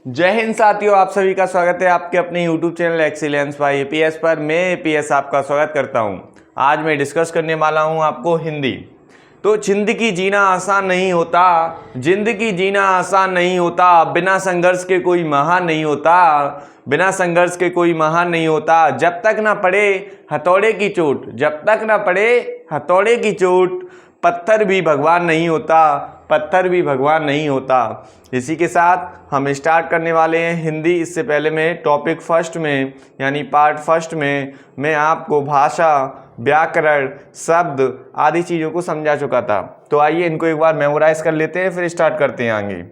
जय हिंद साथियों, आप सभी का स्वागत है आपके अपने YouTube channel excellence by APS पर। मैं एपीएस आपका स्वागत करता हूं। आज मैं डिस्कस करने वाला हूं आपको हिंदी। तो जिंदगी जीना आसान नहीं होता, जिंदगी जीना आसान नहीं होता, बिना संघर्ष के कोई महान नहीं होता, बिना संघर्ष के कोई महान नहीं होता। जब तक ना पड़े हथौड़े की चोट, जब तक ना पड़े हथौड़े की चोट, पत्थर भी भगवान नहीं होता, पत्थर भी भगवान नहीं होता। इसी के साथ हम स्टार्ट करने वाले हैं हिंदी। इससे पहले मैं टॉपिक फर्स्ट में यानी पार्ट फर्स्ट में मैं आपको भाषा, व्याकरण, शब्द आदि चीज़ों को समझा चुका था। तो आइए इनको एक बार मेमोराइज कर लेते हैं, फिर स्टार्ट करते हैं आगे।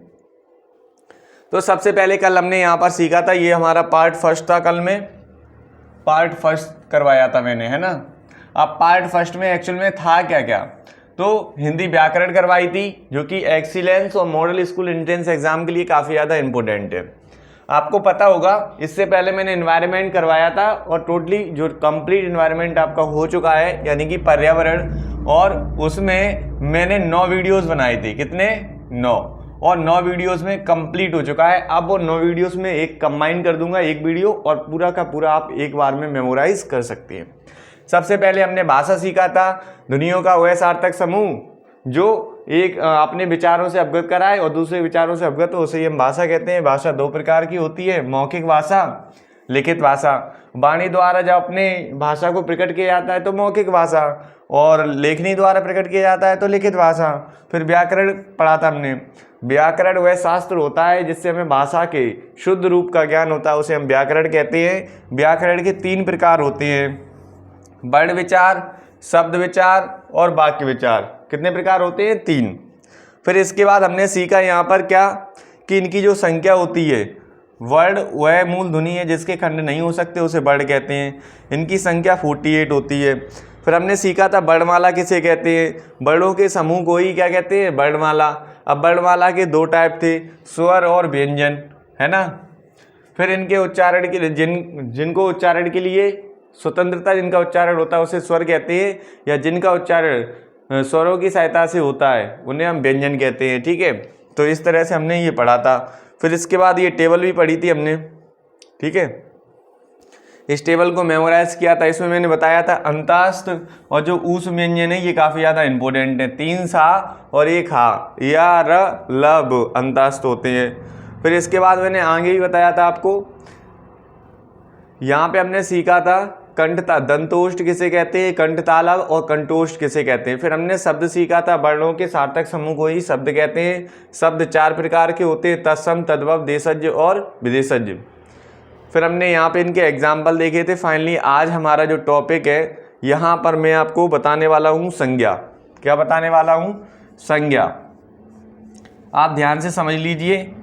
तो सबसे पहले कल हमने यहाँ पर सीखा था, ये हमारा पार्ट फर्स्ट था। कल में पार्ट फर्स्ट करवाया था मैंने, है ना। अब पार्ट फर्स्ट में एक्चुअल में था क्या क्या, तो हिंदी व्याकरण करवाई थी, जो कि एक्सीलेंस और मॉडल स्कूल एंट्रेंस एग्जाम के लिए काफ़ी ज़्यादा इंपॉर्टेंट है। आपको पता होगा इससे पहले मैंने एनवायरनमेंट करवाया था और टोटली जो कंप्लीट एनवायरनमेंट आपका हो चुका है, यानी कि पर्यावरण, और उसमें मैंने 9 वीडियोस बनाए थे। कितने? 9। और 9 वीडियोस में कंप्लीट हो चुका है। अब वो 9 वीडियोस में एक कंबाइन कर दूंगा, एक वीडियो, और पूरा का पूरा आप एक बार में मेमोराइज कर सकते हैं। सबसे पहले हमने भाषा सीखा था, ध्वनियों का वह सार्थक समूह जो एक अपने विचारों से अवगत कराए और दूसरे विचारों से अवगत हो, उसे हम भाषा कहते हैं। भाषा 2 प्रकार की होती है, मौखिक भाषा, लिखित भाषा। वाणी द्वारा जब अपने भाषा को प्रकट किया जाता है तो मौखिक भाषा, और लेखनी द्वारा प्रकट किया जाता है तो लिखित भाषा। फिर व्याकरण पढ़ा था हमने। व्याकरण वह शास्त्र होता है जिससे हमें भाषा के शुद्ध रूप का ज्ञान होता है, उसे हम व्याकरण कहते हैं। व्याकरण के 3 प्रकार होते हैं, वर्ण विचार, शब्द विचार और वाक्य विचार। कितने प्रकार होते हैं? 3। फिर इसके बाद हमने सीखा यहाँ पर क्या, कि इनकी जो संख्या होती है, वर्ण वह मूल ध्वनि है जिसके खंड नहीं हो सकते, उसे वर्ण कहते हैं। इनकी संख्या 48 होती है। फिर हमने सीखा था वर्णमाला किसे कहते हैं, वर्णों के समूह को ही क्या कहते हैं? वर्णमाला। अब वर्णमाला के 2 टाइप थे, स्वर और व्यंजन, है ना। फिर इनके उच्चारण के लिए जिनको उच्चारण के लिए स्वतंत्रता, जिनका उच्चारण होता है उसे स्वर कहते हैं, या जिनका उच्चारण स्वरों की सहायता से होता है उन्हें हम व्यंजन कहते हैं। ठीक है, तो इस तरह से हमने ये पढ़ा था। फिर इसके बाद ये टेबल भी पढ़ी थी हमने। ठीक है, इस टेबल को मेमोराइज किया था। इसमें मैंने बताया था अंतास्त और जो ऊस व्यंजन है ये काफ़ी ज़्यादा इंपॉर्टेंट है। 3 सा और 1 हा, या र लब अंतास्त होते हैं। फिर इसके बाद मैंने आगे भी बताया था आपको, यहाँ पे हमने सीखा था कंठता, दंतोष्ठ किसे कहते हैं, कंठतालव, और कंठोष्ठ किसे कहते हैं। फिर हमने शब्द सीखा था, वर्णों के सार्थक समूह को ही शब्द कहते हैं। शब्द 4 प्रकार के होते हैं, तत्सम, तद्भव, देशज और विदेशज। फिर हमने यहाँ पे इनके एग्जाम्पल देखे थे। फाइनली आज हमारा जो टॉपिक है, यहाँ पर मैं आपको बताने वाला हूँ संज्ञा। क्या बताने वाला हूँ? संज्ञा। आप ध्यान से समझ लीजिए,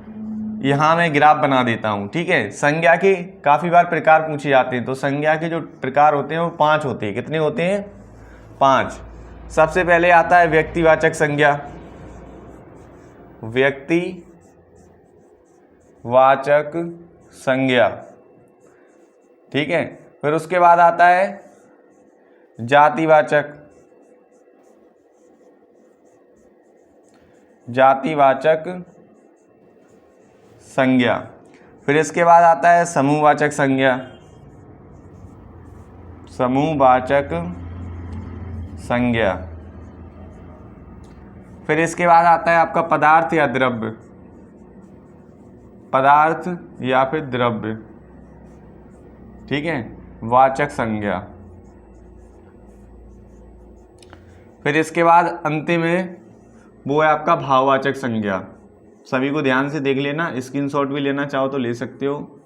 यहाँ मैं ग्राफ बना देता हूँ। ठीक है, संज्ञा के काफ़ी बार प्रकार पूछे जाते हैं, तो संज्ञा के जो प्रकार होते हैं वो 5 होते हैं। कितने होते हैं? 5। सबसे पहले आता है व्यक्तिवाचक संज्ञा, व्यक्तिवाचक संज्ञा। ठीक है, फिर उसके बाद आता है जातिवाचक, जातिवाचक संज्ञा। फिर इसके बाद आता है समूहवाचक संज्ञा, समूहवाचक संज्ञा। फिर इसके बाद आता है आपका पदार्थ या द्रव्य, पदार्थ या फिर द्रव्य। ठीक है, वाचक संज्ञा। फिर इसके बाद अंतिम है वो है आपका भाववाचक संज्ञा। सभी को ध्यान से देख लेना, स्क्रीनशॉट भी लेना चाहो तो ले सकते हो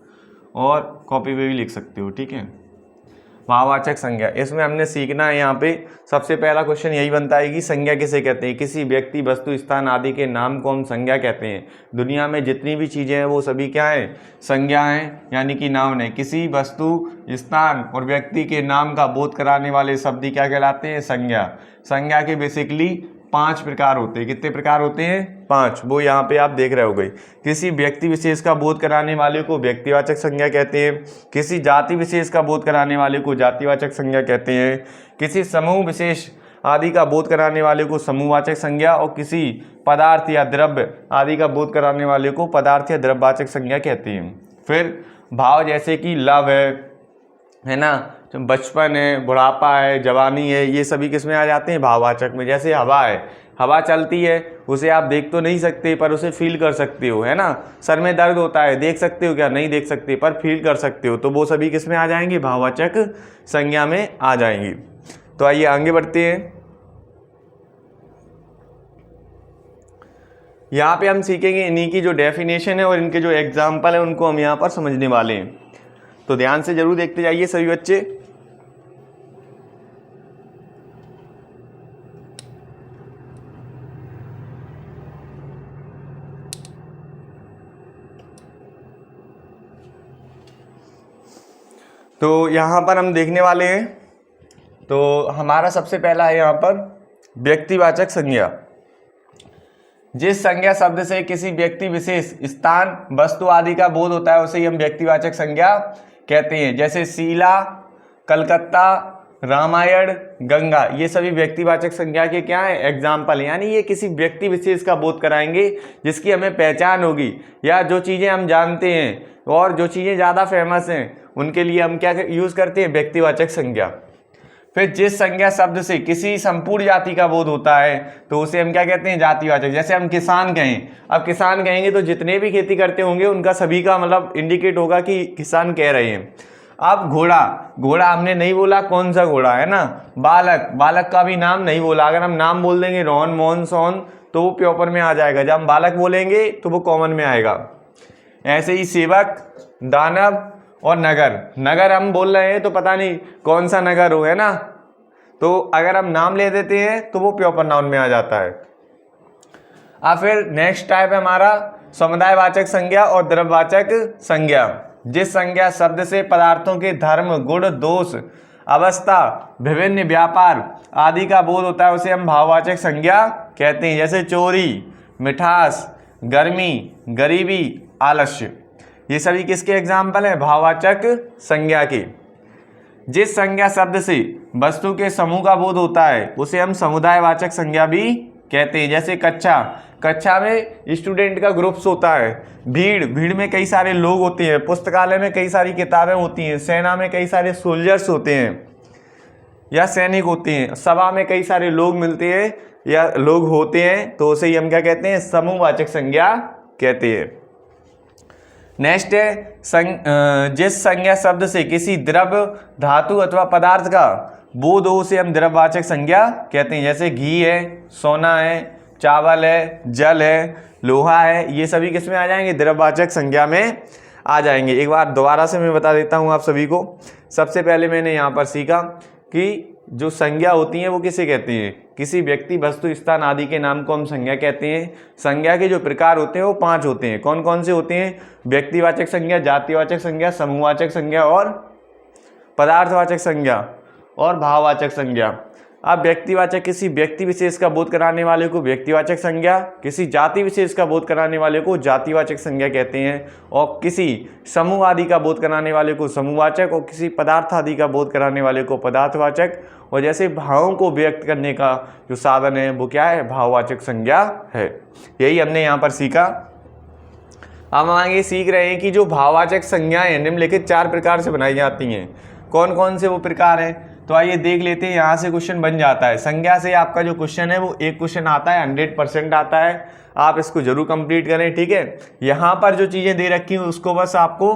और कॉपी पे भी लिख सकते हो। ठीक है, भाववाचक संज्ञा, इसमें हमने सीखना है। यहाँ पे सबसे पहला क्वेश्चन यही बनता है कि संज्ञा किसे कहते हैं। किसी व्यक्ति, वस्तु, स्थान आदि के नाम को हम संज्ञा कहते हैं। दुनिया में जितनी भी चीज़ें हैं वो सभी क्या हैं? संज्ञा हैं, यानी कि नाउन है। किसी वस्तु, स्थान और व्यक्ति के नाम का बोध कराने वाले शब्द क्या कहलाते हैं? संज्ञा। संज्ञा के बेसिकली 5 प्रकार होते हैं। कितने प्रकार होते हैं? 5। वो यहाँ पे आप देख रहे हो गई। किसी व्यक्ति विशेष का बोध कराने वाले को व्यक्तिवाचक संज्ञा कहते हैं। किसी जाति विशेष का बोध कराने वाले को जातिवाचक संज्ञा कहते हैं। किसी समूह विशेष आदि का बोध कराने वाले को समूहवाचक संज्ञा, और किसी पदार्थ या द्रव्य आदि का बोध कराने वाले को पदार्थ या द्रव्यवाचक संज्ञा कहते हैं। फिर भाव जैसे कि लव है ना, बचपन है, बुढ़ापा है, जवानी है, ये सभी किस में आ जाते हैं, भाववाचक में। जैसे हवा है, हवा चलती है, उसे आप देख तो नहीं सकते पर उसे फील कर सकते हो, है ना। सर में दर्द होता है, देख सकते हो क्या, नहीं देख सकते पर फील कर सकते हो, तो वो सभी किस में आ जाएंगे, भाववाचक संज्ञा में आ जाएंगी। तो आइए आगे बढ़ते हैं। यहाँ पे हम सीखेंगे इन्हीं की जो डेफिनेशन है और इनके जो एग्जाम्पल है उनको हम यहाँ पर समझने वाले हैं, तो ध्यान से जरूर देखते जाइए सभी बच्चे। तो यहाँ पर हम देखने वाले हैं, तो हमारा सबसे पहला है यहाँ पर व्यक्तिवाचक संज्ञा। जिस संज्ञा शब्द से किसी व्यक्ति विशेष, स्थान, वस्तु आदि का बोध होता है उसे हम व्यक्तिवाचक संज्ञा कहते हैं। जैसे शीला, कलकत्ता, रामायण, गंगा, ये सभी व्यक्तिवाचक संज्ञा के क्या है, एग्जाम्पल, यानी ये किसी व्यक्ति विशेष का बोध कराएंगे जिसकी हमें पहचान होगी, या जो चीज़ें हम जानते हैं और जो चीज़ें ज़्यादा फेमस हैं उनके लिए हम क्या यूज़ करते हैं, व्यक्तिवाचक संज्ञा। फिर जिस संज्ञा शब्द से किसी संपूर्ण जाति का बोध होता है तो उसे हम क्या कहते हैं, जातिवाचक। जैसे हम किसान कहें, अब किसान कहेंगे तो जितने भी खेती करते होंगे उनका सभी का मतलब इंडिकेट होगा कि किसान कह रहे हैं। अब घोड़ा, घोड़ा हमने नहीं बोला कौन सा घोड़ा, है ना। बालक, बालक का भी नाम नहीं बोला, अगर हम नाम बोल देंगे रोहन, मोहन, सोहन तो वो प्रॉपर में आ जाएगा, जब हम बालक बोलेंगे तो वो कॉमन में आएगा। ऐसे ही सेवक, दानव और नगर, नगर हम बोल रहे हैं तो पता नहीं कौन सा नगर हो, है ना, तो अगर हम नाम ले देते हैं तो वो प्रॉपर नाउन में आ जाता है। अब फिर नेक्स्ट टाइप है हमारा समुदायवाचक संज्ञा और द्रव्यवाचक संज्ञा। जिस संज्ञा शब्द से पदार्थों के धर्म, गुण, दोष, अवस्था, विभिन्न व्यापार आदि का बोध होता है उसे हम भाववाचक संज्ञा कहते हैं। जैसे चोरी, मिठास, गर्मी, गरीबी, आलस्य, ये सभी किसके एग्जाम्पल है, भाववाचक संज्ञा के। जिस संज्ञा शब्द से वस्तु के समूह का बोध होता है उसे हम समुदायवाचक संज्ञा भी कहते हैं। जैसे कक्षा, कक्षा में स्टूडेंट का ग्रुप्स होता है, भीड़, भीड़ में कई सारे लोग होते हैं, पुस्तकालय में कई सारी किताबें होती हैं, सेना में कई सारे सोल्जर्स होते हैं या सैनिक होते हैं, सभा में कई सारे लोग मिलते हैं या लोग होते हैं, तो उसे ही हम क्या कहते हैं, समूहवाचक संज्ञा कहते हैं। नेक्स्ट है जिस संज्ञा शब्द से किसी द्रव्य, धातु अथवा पदार्थ का बोध हो उसे हम द्रव्यवाचक संज्ञा कहते हैं। जैसे घी है, सोना है, चावल है, जल है, लोहा है, ये सभी किस में आ जाएंगे, द्रव्यवाचक संज्ञा में आ जाएंगे। एक बार दोबारा से मैं बता देता हूँ आप सभी को। सबसे पहले मैंने यहाँ पर सीखा कि जो संज्ञा होती हैं वो किसे कहते हैं, किसी व्यक्ति, वस्तु, स्थान आदि के नाम को हम संज्ञा कहते हैं। संज्ञा के जो प्रकार होते हैं वो 5 होते हैं। कौन कौन से होते हैं, व्यक्तिवाचक संज्ञा, जातिवाचक संज्ञा, समूहवाचक संज्ञा और पदार्थवाचक संज्ञा और भाववाचक संज्ञा। अब व्यक्तिवाचक किसी व्यक्ति विशेष का बोध कराने वाले को व्यक्तिवाचक संज्ञा, किसी जाति विशेष का बोध कराने वाले को जातिवाचक संज्ञा कहते हैं, और किसी समूह आदि का बोध कराने वाले को समूहवाचक, और किसी पदार्थ आदि का बोध कराने वाले को पदार्थवाचक, और जैसे भावों को व्यक्त करने का जो साधन है वो क्या है, भाववाचक संज्ञा है। यही हमने यहाँ पर सीखा। अब हम आगे सीख रहे हैं कि जो भाववाचक संज्ञाएं निम्नलिखित 4 प्रकार से बनाई जाती हैं। कौन कौन से वो प्रकार हैं, तो आइए देख लेते हैं। यहाँ से क्वेश्चन बन जाता है। संज्ञा से आपका जो क्वेश्चन है वो एक क्वेश्चन आता है, 100% आता है। आप इसको जरूर कंप्लीट करें, ठीक है। यहाँ पर जो चीज़ें दे रखी हैं उसको बस आपको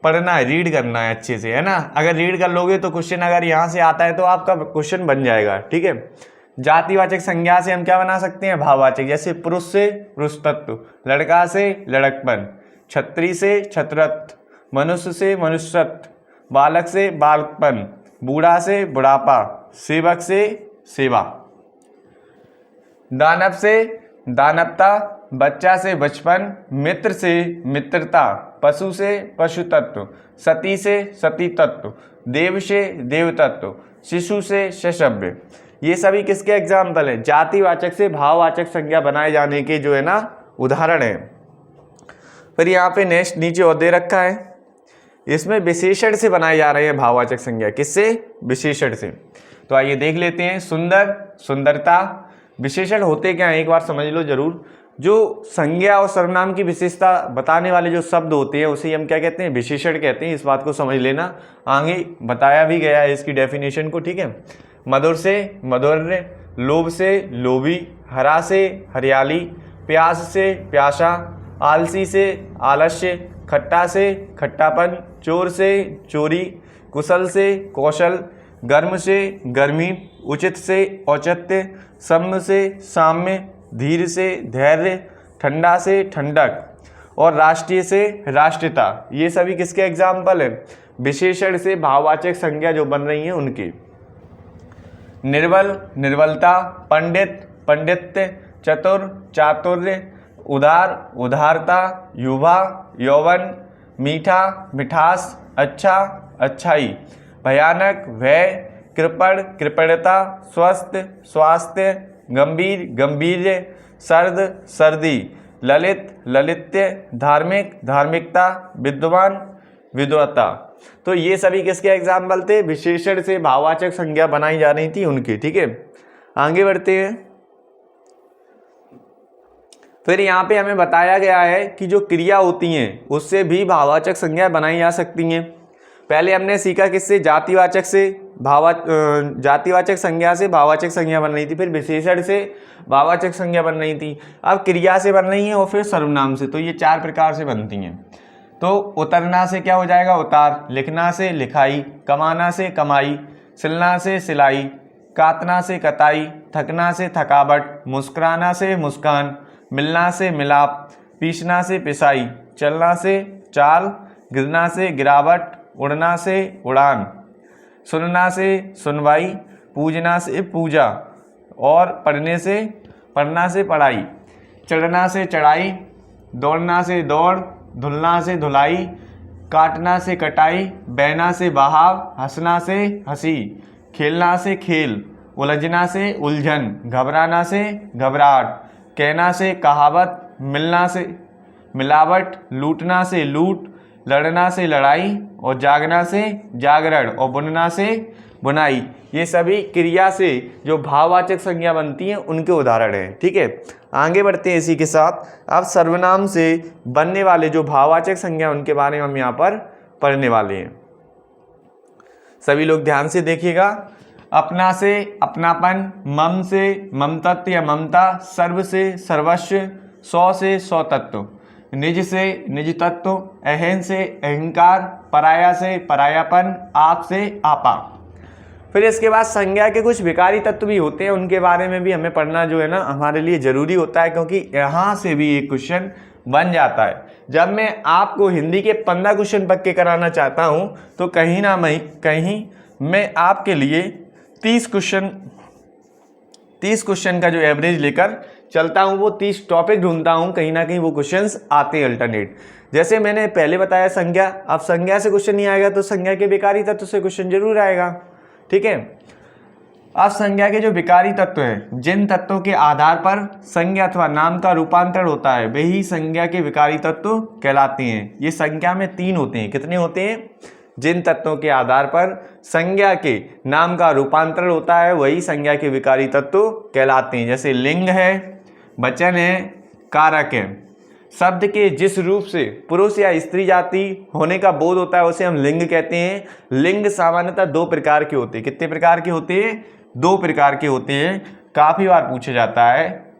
पढ़ना है, रीड करना है अच्छे से, है ना। अगर रीड कर लोगे तो क्वेश्चन अगर यहाँ से आता है तो आपका क्वेश्चन बन जाएगा, ठीक है। जातिवाचक संज्ञा से हम क्या बना सकते हैं, भाववाचक। जैसे पुरुष से पुरुषत्व, लड़का से लड़कपन, छत्री से छत्रत्व, मनुष्य से मनुष्यत्व, बालक से बालकपन, बूढ़ा से बुढ़ापा, सेवक से सेवा, दानव से दानवता, बच्चा से बचपन, मित्र से मित्रता, पशु से पशु तत्व, सती से सती तत्व, देव से देव तत्व, शिशु से शशव्य। ये सभी किसके एग्जाम्पल हैं, जातिवाचक से भाववाचक संज्ञा बनाए जाने के जो है ना उदाहरण है। फिर यहाँ पे नेक्स्ट नीचे और दे रखा है, इसमें विशेषण से बनाए जा रहे हैं भाववाचक संज्ञा। किससे, विशेषण से। तो आइए देख लेते हैं। सुंदर, सुंदरता, विशेषण होते क्या हैं एक बार समझ लो जरूर। जो संज्ञा और सर्वनाम की विशेषता बताने वाले जो शब्द होते हैं उसे हम क्या कहते हैं, विशेषण कहते हैं। इस बात को समझ लेना, आगे बताया भी गया है इसकी डेफिनेशन को, ठीक है। मधुर से मधुर्य, लोभ से लोभी, हरा से हरियाली, प्यास से प्यासा, आलसी से आलस्य, खट्टा से खट्टापन, चोर से चोरी, कुशल से कौशल, गर्म से गर्मी, उचित से औचित्य, सम्य से साम्य, धीर से धैर्य, ठंडा से ठंडक और राष्ट्रीय से राष्ट्रीयता। ये सभी किसके एग्जाम्पल हैं, विशेषण से भाववाचक संज्ञा जो बन रही हैं उनकी। निर्बल निर्बलता, पंडित पंडित्य, चतुर चातुर्य, उदार उदारता, युवा यौवन, मीठा मिठास, अच्छा अच्छाई, भयानक भय, कृपण कृपणता, स्वस्थ स्वास्थ्य, गंभीर गंभीर्य, सर्द सर्दी, ललित ललित्य, धार्मिक धार्मिकता, विद्वान विद्वता। तो ये सभी किसके एग्जाम्पल थे, विशेषण से भाववाचक संज्ञा बनाई जा रही थी उनकी, ठीक है। आगे बढ़ते हैं। फिर यहाँ पे हमें बताया गया है कि जो क्रिया होती हैं उससे भी भाववाचक संज्ञा बनाई जा सकती हैं। पहले हमने सीखा किससे, जातिवाचक से जातिवाचक संज्ञा से भाववाचक संज्ञा बन रही थी, फिर विशेषण से भाववाचक संज्ञा बन रही थी, अब क्रिया से बन रही है और फिर सर्वनाम से। तो ये 4 प्रकार से बनती हैं। तो उतरना से क्या हो जाएगा, उतार, लिखना से लिखाई, कमाना से कमाई, सिलना से सिलाई, काटना से कताई, थकना से थकावट, मुस्कुराना से मुस्कान, मिलना से मिलाप, पीसना से पिसाई, चलना से चाल, गिरना से गिरावट, उड़ना से उड़ान, सुनना से सुनवाई, पूजना से पूजा और पढ़ने से पढ़ना से पढ़ाई, चढ़ना से चढ़ाई, दौड़ना से दौड़, धुलना से धुलाई, काटना से कटाई, बहना से बहाव, हंसना से हंसी, खेलना से खेल, उलझना से उलझन, घबराना से घबराहट, कहना से कहावत, मिलना से मिलावट, लूटना से लूट, लड़ना से लड़ाई और जागना से जागरण और बुनना से बुनाई। ये सभी क्रिया से जो भाववाचक संज्ञा बनती हैं उनके उदाहरण हैं, ठीक है। आगे बढ़ते हैं इसी के साथ। अब सर्वनाम से बनने वाले जो भाववाचक संज्ञा उनके बारे में हम यहाँ पर पढ़ने वाले हैं। सभी लोग ध्यान से देखिएगा। अपना से अपनापन, मम से ममतत्व या ममता, सर्व से सर्वस्व, सौ से सौतत्व, निज से निज तत्व, अहं से अहंकार, पराया से परायापन, आप से आपा। फिर इसके बाद संज्ञा के कुछ विकारी तत्व भी होते हैं, उनके बारे में भी हमें पढ़ना जो है ना हमारे लिए जरूरी होता है, क्योंकि यहाँ से भी एक क्वेश्चन बन जाता है। जब मैं आपको हिंदी के 15 क्वेश्चन पक्के कराना चाहता हूँ तो कहीं ना कहीं मैं आपके लिए 30 क्वेश्चन का जो एवरेज लेकर चलता हूँ, वो 30 टॉपिक ढूंढता हूँ, कहीं ना कहीं वो क्वेश्चंस आते हैं अल्टरनेट। जैसे मैंने पहले बताया संज्ञा, अब संज्ञा से क्वेश्चन नहीं आएगा तो संज्ञा के विकारी तत्व से क्वेश्चन जरूर आएगा, ठीक है। अब संज्ञा के जो विकारी तत्व हैं, जिन तत्वों के आधार पर संज्ञा अथवा नाम का रूपांतरण होता है वही संज्ञा के विकारी तत्व कहलाते हैं। ये संज्ञा में 3 होते हैं। कितने होते हैं? जिन तत्वों के आधार पर संज्ञा के नाम का रूपांतरण होता है वही संज्ञा के विकारी तत्व कहलाते हैं। जैसे लिंग है, वचन है, कारक है। शब्द के जिस रूप से पुरुष या स्त्री जाति होने का बोध होता है उसे हम लिंग कहते हैं। लिंग सामान्यतः 2 प्रकार के होते हैं। कितने प्रकार के होते हैं? 2 प्रकार के होते हैं। काफी बार पूछा जाता है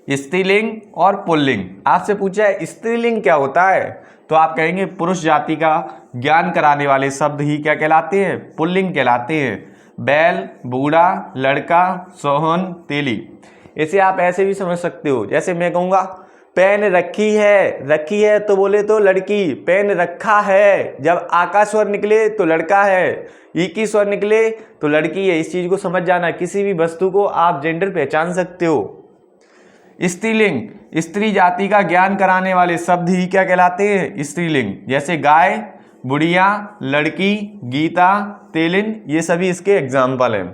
स्त्रीलिंग और पुल्लिंग। आपसे पूछा है स्त्रीलिंग क्या होता है तो आप कहेंगे पुरुष जाति का ज्ञान कराने वाले शब्द ही क्या कहलाते हैं? पुल्लिंग कहलाते हैं। बैल, बूढ़ा, लड़का, सोहन, तेली। इसे आप ऐसे भी समझ सकते हो, जैसे मैं कहूँगा पेन रखी है तो बोले तो लड़की, पेन रखा है जब आका स्वर निकले तो लड़का है, ई की स्वर निकले तो लड़की है। इस चीज को समझ जाना, किसी भी वस्तु को आप जेंडर पहचान सकते हो। स्त्रीलिंग, स्त्री जाति का ज्ञान कराने वाले शब्द ही क्या कहलाते हैं? स्त्रीलिंग। जैसे गाय, बुढ़िया, लड़की, गीता, तेलिन, ये सभी इसके एग्जाम्पल हैं।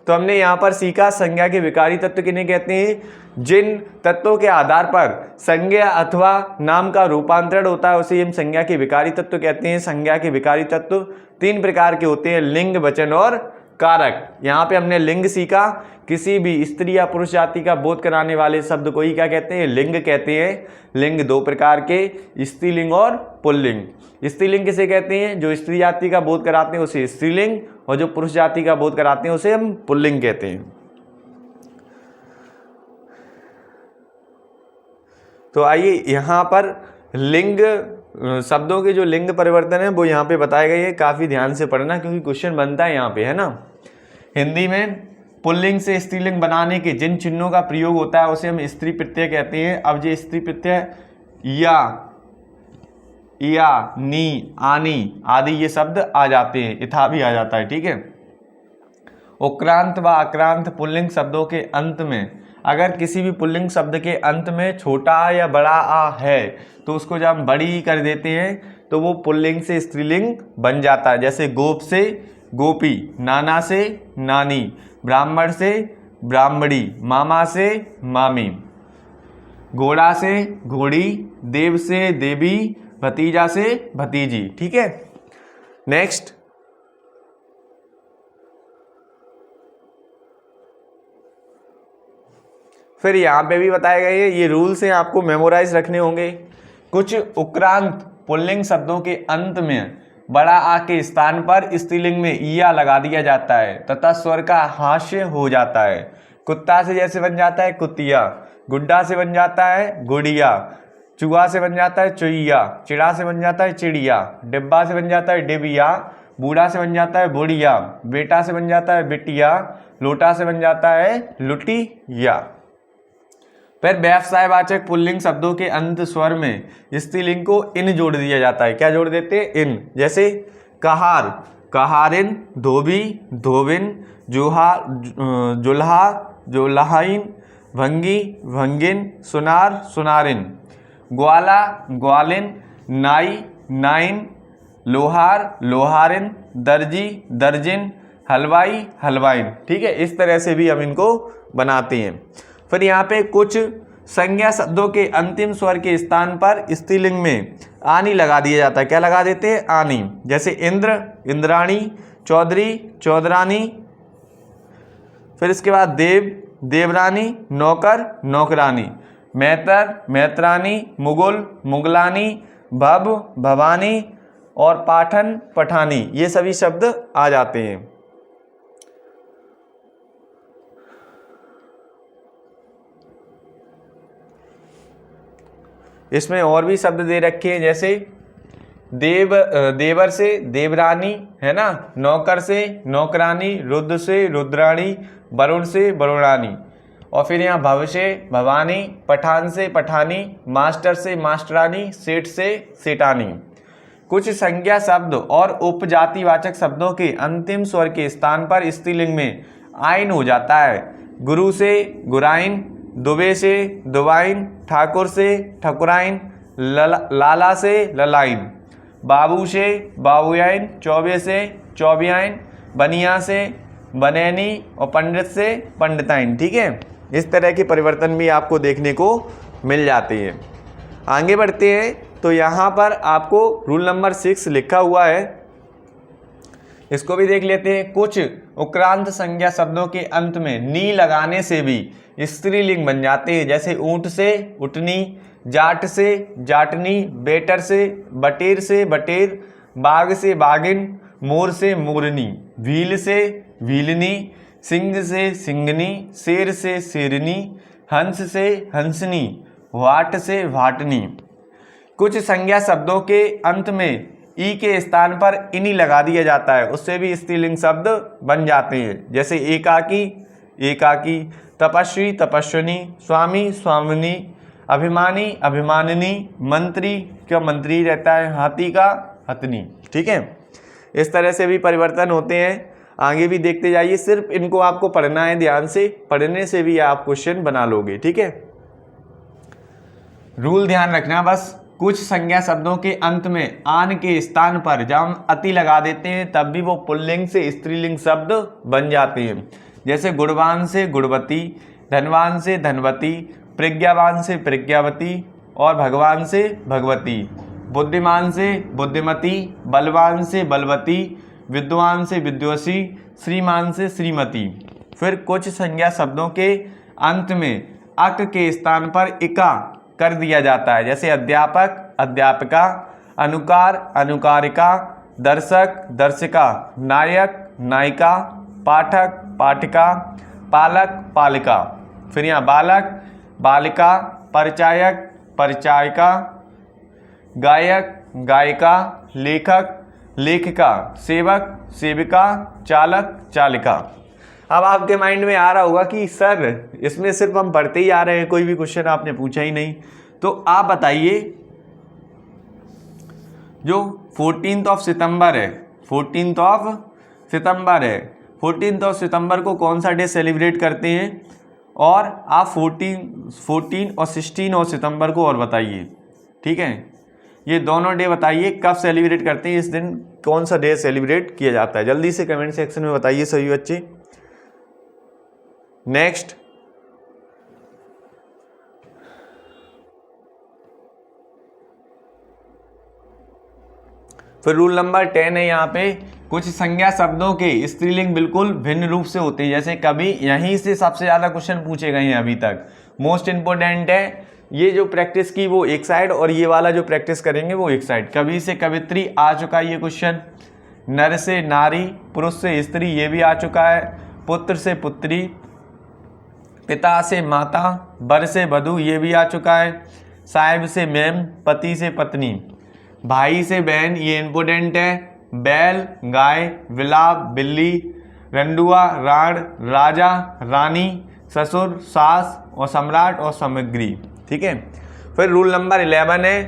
तो हमने यहाँ पर सीखा संज्ञा के विकारी तत्व किन्हें कहते हैं? जिन तत्वों के आधार पर संज्ञा अथवा नाम का रूपांतरण होता है उसे हम संज्ञा के विकारी तत्व कहते हैं। संज्ञा के विकारी तत्व 3 प्रकार के होते हैं, लिंग, वचन और कारक। यहाँ पे हमने लिंग सीखा, किसी भी स्त्री या पुरुष जाति का बोध कराने वाले शब्द को ही क्या कहते हैं, लिंग कहते हैं। लिंग दो प्रकार के, स्त्रीलिंग और पुल्लिंग। स्त्रीलिंग किसे कहते हैं, जो स्त्री जाति का बोध कराते हैं उसे स्त्रीलिंग, और जो पुरुष जाति का बोध कराते हैं उसे हम पुल्लिंग कहते हैं। तो आइए यहाँ पर लिंग शब्दों के जो लिंग परिवर्तन है वो यहाँ पे बताए गए हैं, काफ़ी ध्यान से पढ़ना क्योंकि क्वेश्चन बनता है यहाँ पे, है ना। हिंदी में पुल्लिंग से स्त्रीलिंग बनाने के जिन चिन्हों का प्रयोग होता है उसे हम स्त्री प्रत्यय कहते हैं। अब ये स्त्री प्रत्यय या, नी, आनी आदि ये शब्द आ जाते हैं, इथा भी आ जाता है, ठीक है। उक्रांत व आक्रांत पुल्लिंग शब्दों के अंत में अगर किसी भी पुल्लिंग शब्द के अंत में छोटा या बड़ा आ है तो उसको जब हम बड़ी कर देते हैं तो वो पुल्लिंग से स्त्रीलिंग बन जाता है। जैसे गोप से गोपी, नाना से नानी, ब्राह्मण से ब्राह्मणी, मामा से मामी, घोड़ा से घोड़ी, देव से देवी, भतीजा से भतीजी, ठीक है। नेक्स्ट, फिर यहाँ पे भी बताए गए ये रूल्स हैं, आपको मेमोराइज रखने होंगे। कुछ उक्रांत पुल्लिंग शब्दों के अंत में बड़ा आ के स्थान पर स्त्रीलिंग में ईया लगा दिया जाता है तथा स्वर का हास्य हो जाता है। कुत्ता से जैसे बन जाता है कुतिया, गुड्डा से बन जाता है गुड़िया, चूहा से बन जाता है चुईया, चिड़ा से बन जाता है चिड़िया, डिब्बा से बन जाता है डिबिया, बूढ़ा से बन जाता है बुढ़िया, बेटा से बन जाता है बिटिया, लोटा से बन जाता है लुटिया। फिर व्यवसायवाचक पुल्लिंग शब्दों के अंत स्वर में स्त्रीलिंग को इन जोड़ दिया जाता है। क्या जोड़ देते हैं, इन। जैसे कहार, कहारिन, धोबी, धोबिन, जुहा, जुल्हा, जुल्हाइन, भंगी, भंगिन, सुनार, सुनारिन, ग्वाला, ग्वालिन, नाई, नाइन, लोहार, लोहारिन, दर्जी, दर्जिन, हलवाई, हलवाइन, ठीक है। इस तरह से भी हम इनको बनाते हैं। फिर यहाँ पे कुछ संज्ञा शब्दों के अंतिम स्वर के स्थान पर स्त्रीलिंग में आनी लगा दिया जाता है। क्या लगा देते हैं, आनी। जैसे इंद्र, इंद्राणी, चौधरी, चौधरानी। फिर इसके बाद देव, देवरानी, नौकर, नौकरानी, मैतर, मैत्रानी, मुगल, मुगलानी, भव, भवानी और पाठन, पठानी, ये सभी शब्द आ जाते हैं। इसमें और भी शब्द दे रखे हैं, जैसे देवर से देवरानी, है ना, नौकर से नौकरानी, रुद्र से रुद्राणी, वरुण से वरुणानी, और फिर यहाँ भव से भवानी, पठान से पठानी, मास्टर से मास्टरानी, सेठ से सेठानी। कुछ संज्ञा शब्द और उपजातिवाचक शब्दों के अंतिम स्वर के स्थान पर स्त्रीलिंग में आइन हो जाता है। गुरु से गुराइन, दुबे से दुबाइन, ठाकुर से ठकुराइन, लाला से ललाइन, बाबू से बाबुयाइन, चौबे से चौबियाइन, बनिया से बनैनी और पंडित से पंडिताइन, ठीक है। इस तरह के परिवर्तन भी आपको देखने को मिल जाते हैं। आगे बढ़ते हैं तो यहाँ पर आपको रूल नंबर 6 लिखा हुआ है, इसको भी देख लेते हैं। कुछ उक्रांत संज्ञा शब्दों के अंत में नी लगाने से भी स्त्रीलिंग बन जाते हैं। जैसे ऊंट से उटनी, जाट से जाटनी, बेटर से बटेर, बाघ से बागिन, मोर से मोरनी, भील से भीलनी, सिंह से सिंगनी, शेर से शेरनी, हंस से हंसनी, वाट से वाटनी। कुछ संज्ञा शब्दों के अंत में ई के स्थान पर इनी लगा दिया जाता है, उससे भी स्त्रीलिंग शब्द बन जाते हैं। जैसे एकाकी, एकाकी, तपस्वी, तपस्विनी, स्वामी, स्वामिनी, अभिमानी, अभिमानिनी, मंत्री, क्या मंत्री रहता है, हाथी का हथनी, ठीक है। इस तरह से भी परिवर्तन होते हैं। आगे भी देखते जाइए, सिर्फ इनको आपको पढ़ना है, ध्यान से पढ़ने से भी आप क्वेश्चन बना लोगे, ठीक है। रूल ध्यान रखना बस। कुछ संज्ञा शब्दों के अंत में आन के स्थान पर जब हम अति लगा देते हैं तब भी वो पुल्लिंग से स्त्रीलिंग शब्द बन जाते हैं। जैसे गुणवान से गुणवती, धनवान से धनवती, प्रज्ञावान से प्रज्ञावती और भगवान से भगवती, बुद्धिमान से बुद्धिमती, बलवान से बलवती, विद्वान से विद्वसी, श्रीमान से श्रीमती। फिर कुछ संज्ञा शब्दों के अंत में अक के स्थान पर इका कर दिया जाता है, जैसे अध्यापक, अध्यापिका, अनुकार, अनुकारिका, दर्शक, दर्शिका, नायक, नायिका, पाठक, पाठिका, पालक, पालिका। फिर यहाँ बालक, बालिका, परिचायक, परिचायिका, गायक, गायिका, लेखक, लेखिका, सेवक, सेविका, चालक, चालिका। अब आपके माइंड में आ रहा होगा कि सर इसमें सिर्फ हम पढ़ते ही आ रहे हैं, कोई भी क्वेश्चन आपने पूछा ही नहीं। तो आप बताइए, जो 14 सितंबर है, 14 सितंबर को कौन सा डे सेलिब्रेट करते हैं? और आप 14 और 16 सितंबर को और बताइए, ठीक है। ये दोनों डे बताइए कब सेलिब्रेट करते हैं, इस दिन कौन सा डे सेलिब्रेट किया जाता है। जल्दी से कमेंट सेक्शन में बताइए सभी बच्चे। नेक्स्ट, फिर रूल नंबर 10 है यहाँ पे, कुछ संज्ञा शब्दों के स्त्रीलिंग बिल्कुल भिन्न रूप से होते हैं। जैसे कभी, यहीं से सबसे ज़्यादा क्वेश्चन पूछे गए हैं अभी तक, मोस्ट इंपोर्टेंट है। ये जो प्रैक्टिस की वो एक साइड, और ये वाला जो प्रैक्टिस करेंगे वो एक साइड। कवि से कवित्री आ चुका है ये क्वेश्चन, नर से नारी, पुरुष से स्त्री ये भी आ चुका है, पुत्र से पुत्री, पिता से माता, वर से वधू ये भी आ चुका है, साहिब से मैम, पति से पत्नी, भाई से बहन ये इंपोर्टेंट है, बैल, गाय, विलाप, बिल्ली, रंडुआ, राण, राजा, रानी, ससुर, सास, और सम्राट और सामग्री, ठीक है। फिर रूल नंबर 11 है,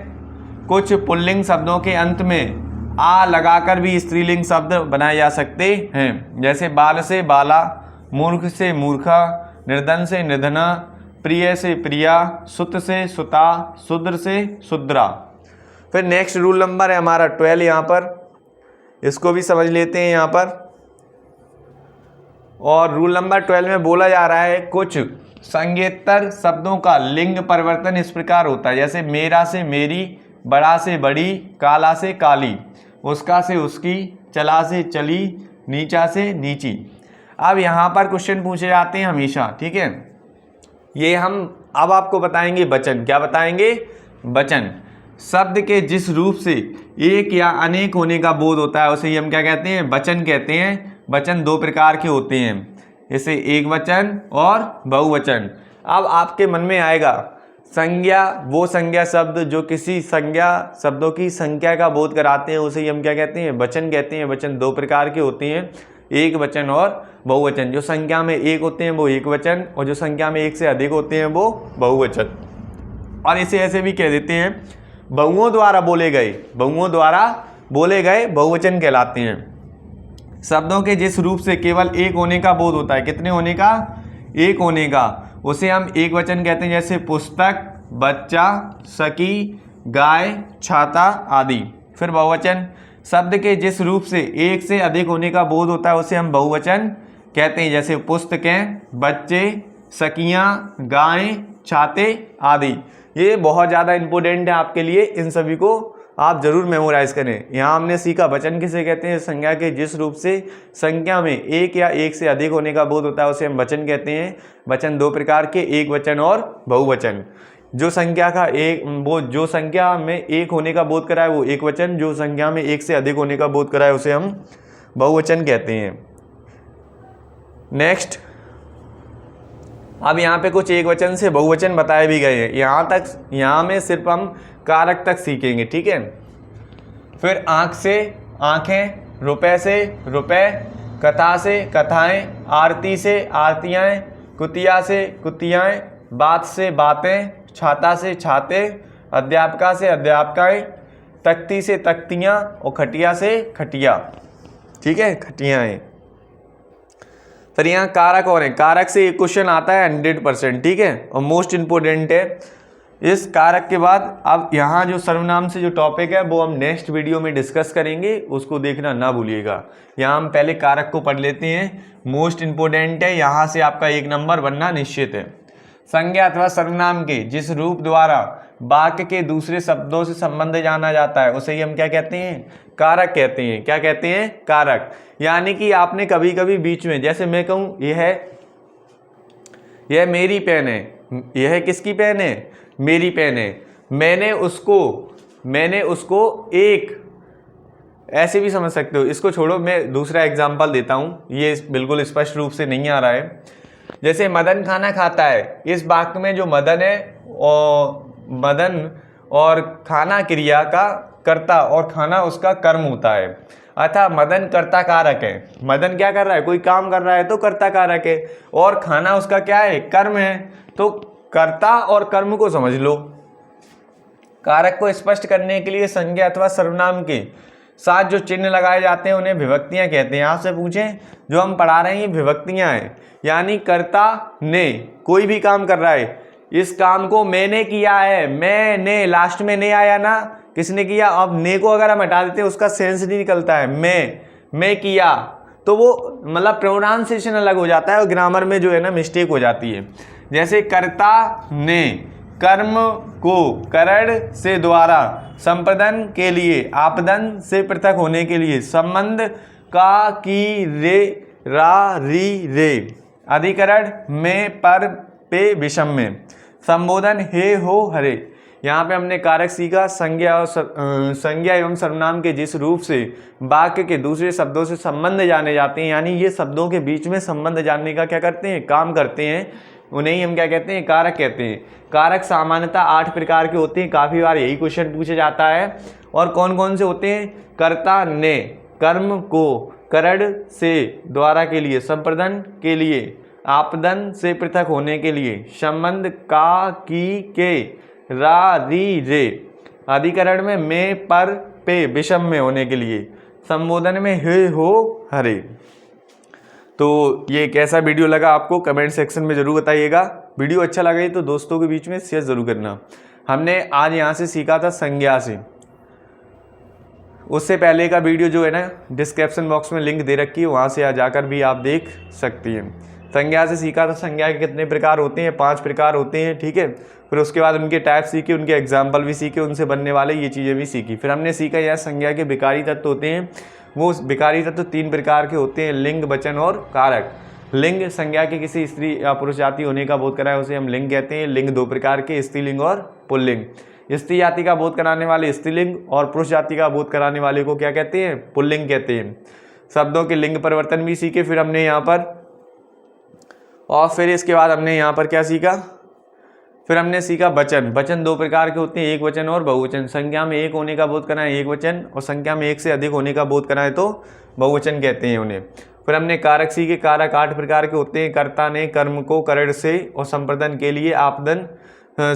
कुछ पुल्लिंग शब्दों के अंत में आ लगाकर भी स्त्रीलिंग शब्द बनाए जा सकते हैं। जैसे बाल से बाला, मूर्ख से मूर्खा, निर्धन से निर्धना, प्रिय से प्रिया, सुत से सुता, शूद्र से शूद्रा। फिर नेक्स्ट रूल नंबर है हमारा 12 यहाँ पर, इसको भी समझ लेते हैं यहाँ पर। और रूल नंबर 12 में बोला जा रहा है, कुछ संज्ञेतर शब्दों का लिंग परिवर्तन इस प्रकार होता है। जैसे मेरा से मेरी, बड़ा से बड़ी, काला से काली, उसका से उसकी, चला से चली, नीचा से नीची। अब यहाँ पर क्वेश्चन पूछे जाते हैं हमेशा, ठीक है। ये हम अब आपको बताएंगे वचन। क्या बताएंगे? वचन। शब्द के जिस रूप से एक या अनेक होने का बोध होता है उसे ही हम क्या कहते हैं? वचन कहते हैं। वचन दो प्रकार के होते हैं, जैसे एक वचन और बहुवचन। अब आपके मन में आएगा संज्ञा, वो संज्ञा शब्द जो किसी संज्ञा शब्दों की संख्या का बोध कराते हैं उसे ही हम क्या कहते हैं? वचन कहते हैं। वचन दो प्रकार के होते हैं, एक वचन और बहुवचन। जो संख्या में एक होते हैं वो एक वचन, और जो संख्या में एक से अधिक होते हैं वो बहुवचन। और इसे ऐसे भी कह देते हैं बहुओं द्वारा बोले गए, बहुओं द्वारा बोले गए बहुवचन कहलाते हैं। शब्दों के जिस रूप से केवल एक होने का बोध होता है, कितने होने का? एक होने का, उसे हम एक वचन कहते हैं। जैसे पुस्तक, बच्चा, सखी, गाय, छाता आदि। फिर बहुवचन, शब्द के जिस रूप से एक से अधिक होने का बोध होता है उसे हम बहुवचन कहते हैं। जैसे पुस्तकें, बच्चे, सखियाँ, गायें, छाते आदि। ये बहुत ज़्यादा इंपॉर्टेंट है आपके लिए, इन सभी को आप जरूर मेमोराइज करें। यहाँ हमने सीखा वचन किसे कहते हैं? संज्ञा के जिस रूप से संख्या में एक या एक से अधिक होने का बोध होता है उसे हम वचन कहते हैं। वचन दो प्रकार के, एक वचन और बहुवचन। जो संख्या का एक, वो जो संख्या में एक होने का बोध कराए वो एक वचन, जो संख्या में एक से अधिक होने का बोध कराए उसे हम बहुवचन कहते हैं। नेक्स्ट, अब यहाँ पे कुछ एक वचन से बहुवचन बताए भी गए हैं। यहाँ में सिर्फ हम कारक तक सीखेंगे, ठीक है। फिर आँख से आँखें, रुपए से रुपए, कथा से कथाएं, आरती से आरतियाँ, कुतिया से कुतियाएँ, बात से बातें, छाता से छाते, अध्यापका से अध्यापकाएँ, तख्ती से तख्तियाँ और खटिया से खटिया, ठीक है, खटियाएँ। फिर यहाँ कारक और हैं। कारक से एक क्वेश्चन आता है 100%, ठीक है, और मोस्ट इम्पोर्टेंट है। इस कारक के बाद अब यहाँ जो सर्वनाम से जो टॉपिक है वो हम नेक्स्ट वीडियो में डिस्कस करेंगे, उसको देखना ना भूलिएगा। यहाँ हम पहले कारक को पढ़ लेते हैं, मोस्ट इम्पोर्टेंट है, यहाँ से आपका 1 नंबर बनना निश्चित है। संज्ञा अथवा सर्वनाम के जिस रूप द्वारा वाक्य के दूसरे शब्दों से संबंध जाना जाता है उसे ही हम क्या कहते हैं, कारक कहते हैं। क्या कहते हैं, कारक। यानी कि आपने कभी कभी बीच में, जैसे मैं कहूँ यह मेरी पेन है, यह किसकी पेन है, मेरी पेन है। मैंने उसको एक, ऐसे भी समझ सकते हो। इसको छोड़ो, मैं दूसरा एग्जाम्पल देता हूँ, ये बिल्कुल स्पष्ट रूप से नहीं आ रहा है। जैसे मदन खाना खाता है, इस वाक्य में जो मदन है और मदन और खाना क्रिया का कर्ता और खाना उसका कर्म होता है, अतः मदन कर्ता कारक है। मदन क्या कर रहा है, कोई काम कर रहा है तो कर्ता कारक है, और खाना उसका क्या है, कर्म है। तो कर्ता और कर्म को समझ लो। कारक को स्पष्ट करने के लिए संज्ञा अथवा सर्वनाम के साथ जो चिन्ह लगाए जाते हैं उन्हें विभक्तियां कहते हैं। आपसे पूछें, जो हम पढ़ा रहे हैं ये विभक्तियां हैं। यानी कर्ता ने कोई भी काम कर रहा है, इस काम को मैंने किया है, मैंने, लास्ट में ने आया ना, किसने किया। अब ने को अगर हम हटा देते हैं उसका सेंस नहीं निकलता है। मैं किया, तो वो मतलब प्रोनाउंसिएशन अलग हो जाता है और ग्रामर में जो है ना मिस्टेक हो जाती है। जैसे कर्ता ने कर्म को करण से द्वारा संपादन के लिए, आपदन से पृथक होने के लिए, संबंध का, की, रे, रा, री, रे, अधिकरण में, पर, पे, विषम में, संबोधन हे, हो, हरे। यहाँ पे हमने कारक सीखा। संज्ञा एवं सर्वनाम के जिस रूप से वाक्य के दूसरे शब्दों से संबंध जाने जाते हैं, यानी ये शब्दों के बीच में संबंध जानने का क्या करते हैं, काम करते हैं, उन्हें ही हम क्या कहते हैं, कारक कहते हैं। कारक सामान्यतः 8 प्रकार के होते हैं। काफ़ी बार यही क्वेश्चन पूछा जाता है। और कौन कौन से होते हैं, कर्ता ने कर्म को करण से द्वारा के लिए, संपादन के लिए, आपदन से पृथक होने के लिए, संबंध का, की, के, रा, री, रे, अधिकरण में, पर, पे, विषम में होने के लिए, संबोधन में हे, हो, हरे। तो ये कैसा वीडियो लगा आपको कमेंट सेक्शन में ज़रूर बताइएगा। वीडियो अच्छा लगा तो दोस्तों के बीच में शेयर ज़रूर करना। हमने आज यहाँ से सीखा था संज्ञा से। उससे पहले का वीडियो जो है ना डिस्क्रिप्शन बॉक्स में लिंक दे रखी है, वहाँ से जाकर भी आप देख सकती हैं। संज्ञा से सीखा था संज्ञा के कितने प्रकार होते हैं, 5 प्रकार होते हैं, ठीक है। फिर उसके बाद उनके टाइप सीखे, उनके एग्जाम्पल भी सीखे, उनसे बनने वाले ये चीज़ें भी सीखी। फिर हमने सीखा यहाँ संज्ञा के विकारी तत्व होते हैं। वो विकारी तत्व 3 प्रकार के होते हैं, लिंग, वचन और कारक। लिंग संज्ञा के किसी स्त्री या पुरुष जाति होने का बोध कराए उसे हम लिंग कहते हैं। लिंग 2 प्रकार के, स्त्रीलिंग और पुल्लिंग। स्त्री जाति का बोध कराने वाले स्त्रीलिंग और पुरुष जाति का बोध कराने वाले को क्या कहते हैं, पुल्लिंग कहते हैं। शब्दों के लिंग परिवर्तन भी सीखे फिर हमने यहाँ पर। और फिर इसके बाद हमने यहाँ पर क्या सीखा, फिर हमने सीखा वचन। वचन 2 प्रकार के होते हैं, एक वचन और बहुवचन। संख्या में 1 होने का बोध कराएं एक वचन, और संख्या में 1 से अधिक होने का बोध कराएं तो बहुवचन कहते हैं उन्हें। फिर हमने कारक सीखे। कारक 8 प्रकार के होते हैं। कर्ता ने कर्म को करण से और संपादन के लिए, आपदन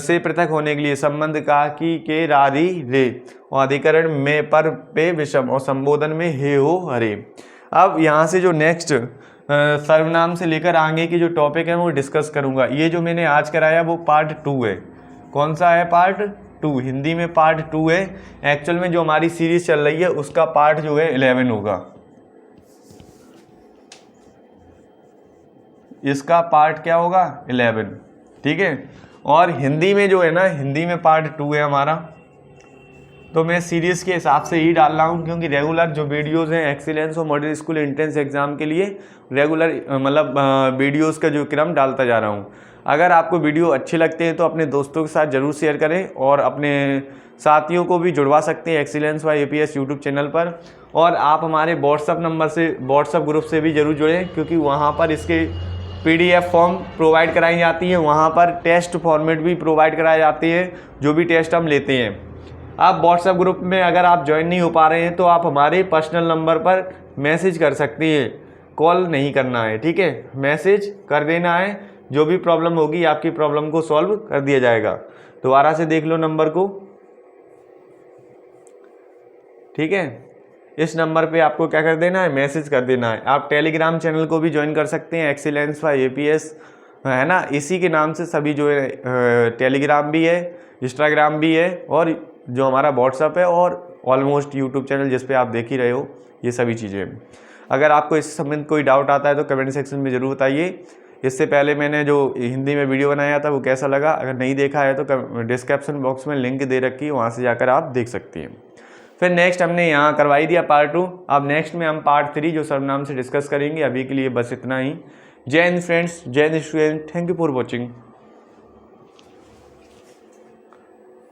से पृथक होने के लिए, संबंध का, की, के, रा, री, रे, और अधिकरण में, पर, पे, विषम, और संबोधन में हे, हो, हरे। अब यहाँ से जो नेक्स्ट सर्वनाम से लेकर आगे की जो टॉपिक है वो डिस्कस करूंगा। ये जो मैंने आज कराया वो पार्ट 2 है। कौन सा है, पार्ट 2। हिंदी में पार्ट 2 है। एक्चुअल में जो हमारी सीरीज चल रही है उसका पार्ट जो है 11 होगा। इसका पार्ट क्या होगा, 11, ठीक है। और हिंदी में जो है ना, हिंदी में पार्ट 2 है हमारा। तो मैं सीरीज़ के हिसाब से ही डाल रहा हूँ, क्योंकि रेगुलर जो वीडियोज़ हैं एक्सीलेंस और मॉडल स्कूल एंट्रेंस एग्ज़ाम के लिए रेगुलर मतलब वीडियोज़ का जो क्रम डालता जा रहा हूँ। अगर आपको वीडियो अच्छे लगते हैं तो अपने दोस्तों के साथ ज़रूर शेयर करें, और अपने साथियों को भी जुड़वा सकते हैं excellence by APS YouTube channel पर। और आप हमारे व्हाट्सअप नंबर से, व्हाट्सअप ग्रुप से भी ज़रूर जुड़ें, क्योंकि वहाँ पर इसके PDF फॉर्म प्रोवाइड कराई जाती हैं। वहाँ पर टेस्ट फॉर्मेट भी प्रोवाइड कराए जाते हैं, जो भी टेस्ट हम लेते हैं। आप व्हाट्सएप ग्रुप में अगर आप ज्वाइन नहीं हो पा रहे हैं तो आप हमारे पर्सनल नंबर पर मैसेज कर सकती हैं, कॉल नहीं करना है, ठीक है। मैसेज कर देना है, जो भी प्रॉब्लम होगी आपकी प्रॉब्लम को सॉल्व कर दिया जाएगा। दोबारा से देख लो नंबर को, ठीक है। इस नंबर पे आपको क्या कर देना है, मैसेज कर देना है। आप टेलीग्राम चैनल को भी ज्वाइन कर सकते हैं, एक्सीलेंस बाय एपीएस, है ना। इसी के नाम से सभी जो है टेलीग्राम भी है, इंस्टाग्राम भी है, और जो हमारा व्हाट्सअप है, और ऑलमोस्ट यूट्यूब चैनल जिस पे आप देख ही रहे हो, ये सभी चीज़ें। अगर आपको इस संबंध कोई डाउट आता है तो कमेंट सेक्शन में ज़रूर बताइए। इससे पहले मैंने जो हिंदी में वीडियो बनाया था वो कैसा लगा, अगर नहीं देखा है तो डिस्क्रिप्शन बॉक्स में लिंक दे रखी है, वहाँ से जाकर आप देख सकती हैं। फिर नेक्स्ट हमने यहाँ करवाई दिया पार्ट 2। अब नेक्स्ट में हम पार्ट 3 जो सर्वनाम से डिस्कस करेंगे। अभी के लिए बस इतना ही। जय हिंद फ्रेंड्स, जय Hind student, thank you for watching.